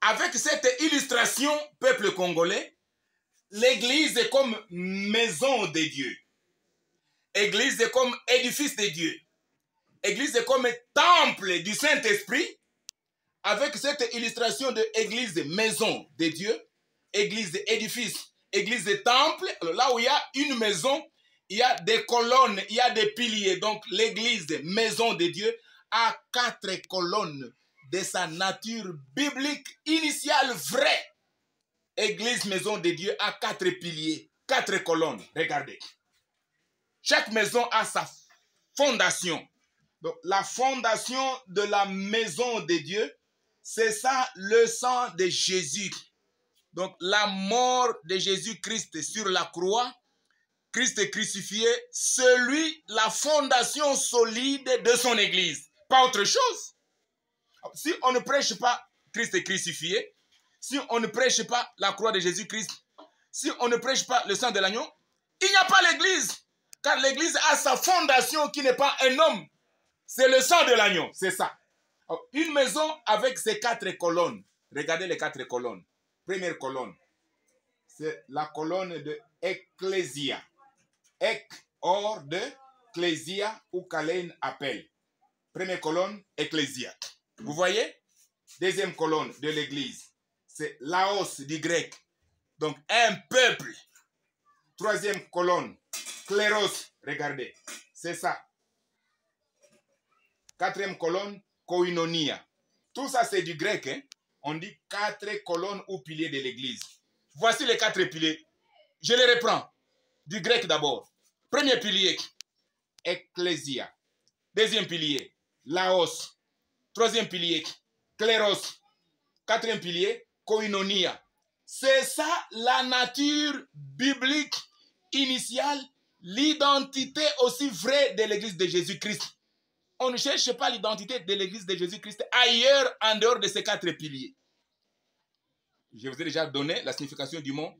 avec cette illustration, peuple congolais, l'église est comme maison de Dieu. Église est comme édifice de Dieu. Église est comme temple du Saint-Esprit. Avec cette illustration de église, maison de Dieu, église, édifice, église, temple, alors là où il y a une maison, il y a des colonnes, il y a des piliers. Donc l'église, maison de Dieu, a 4 colonnes de sa nature biblique initiale vraie. Église, maison de Dieu a 4 piliers, 4 colonnes. Regardez. Chaque maison a sa fondation. Donc la fondation de la maison de Dieu, c'est ça le sang de Jésus. Donc la mort de Jésus-Christ sur la croix, Christ est crucifié, celui, la fondation solide de son église. Pas autre chose. Si on ne prêche pas Christ est crucifié, si on ne prêche pas la croix de Jésus-Christ, si on ne prêche pas le sang de l'agneau, il n'y a pas l'église. Car l'église a sa fondation qui n'est pas un homme. C'est le sang de l'agneau, c'est ça. Une maison avec ses 4 colonnes. Regardez les 4 colonnes. Première colonne, c'est la colonne de Ecclésia. Ek, or de Ecclésia ou Kalein appelle. Première colonne, Ecclésia. Vous voyez? Deuxième colonne de l'église, c'est Laos du grec. Donc un peuple. Troisième colonne, Cléros. Regardez, c'est ça. Quatrième colonne, Koinonia. Tout ça, c'est du grec. Hein? On dit 4 colonnes ou piliers de l'église. Voici les 4 piliers. Je les reprends. Du grec d'abord. Premier pilier, Ecclésia. Deuxième pilier, Laos. Troisième pilier, Cléros. Quatrième pilier, Koinonia. C'est ça la nature biblique initiale, l'identité aussi vraie de l'église de Jésus-Christ. On ne cherche pas l'identité de l'église de Jésus-Christ ailleurs en dehors de ces 4 piliers. Je vous ai déjà donné la signification du mot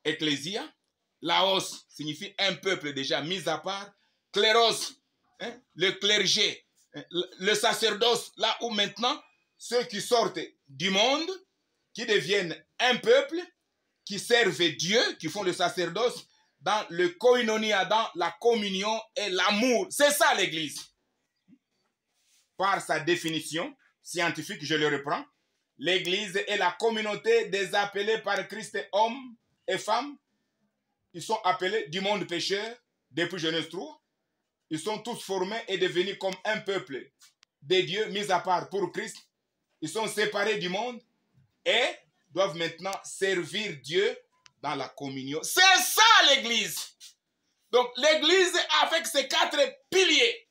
Ecclésia. Laos signifie un peuple déjà mis à part. Cléros, hein, le clergé, le sacerdoce, là où maintenant ceux qui sortent du monde, qui deviennent un peuple, qui servent Dieu, qui font le sacerdoce, dans le koinonia, dans la communion et l'amour. C'est ça l'église. Par sa définition scientifique, je le reprends, l'église est la communauté des appelés par Christ, hommes et femmes. Ils sont appelés du monde pécheur depuis Genèse 3. Ils sont tous formés et devenus comme un peuple des dieux mis à part pour Christ. Ils sont séparés du monde et doivent maintenant servir Dieu dans la communion. C'est ça l'église. Donc l'église avec ses 4 piliers.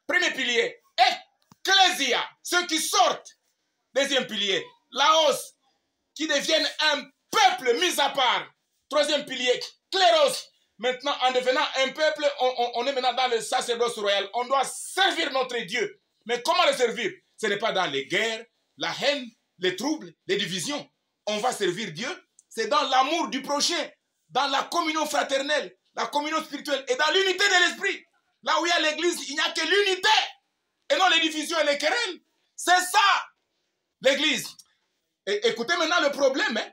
Premier pilier, Ecclésia, ceux qui sortent. Deuxième pilier, Laos, qui deviennent un peuple mis à part. Troisième pilier, Cléros. Maintenant, en devenant un peuple, on est maintenant dans le sacerdoce royal. On doit servir notre Dieu. Mais comment le servir? Ce n'est pas dans les guerres, la haine, les troubles, les divisions. On va servir Dieu. C'est dans l'amour du prochain, dans la communion fraternelle, la communion spirituelle et dans l'unité de l'esprit. Là où il y a l'église, il n'y a que l'unité et non les divisions et les querelles. C'est ça, l'église. Et écoutez maintenant le problème. Hein?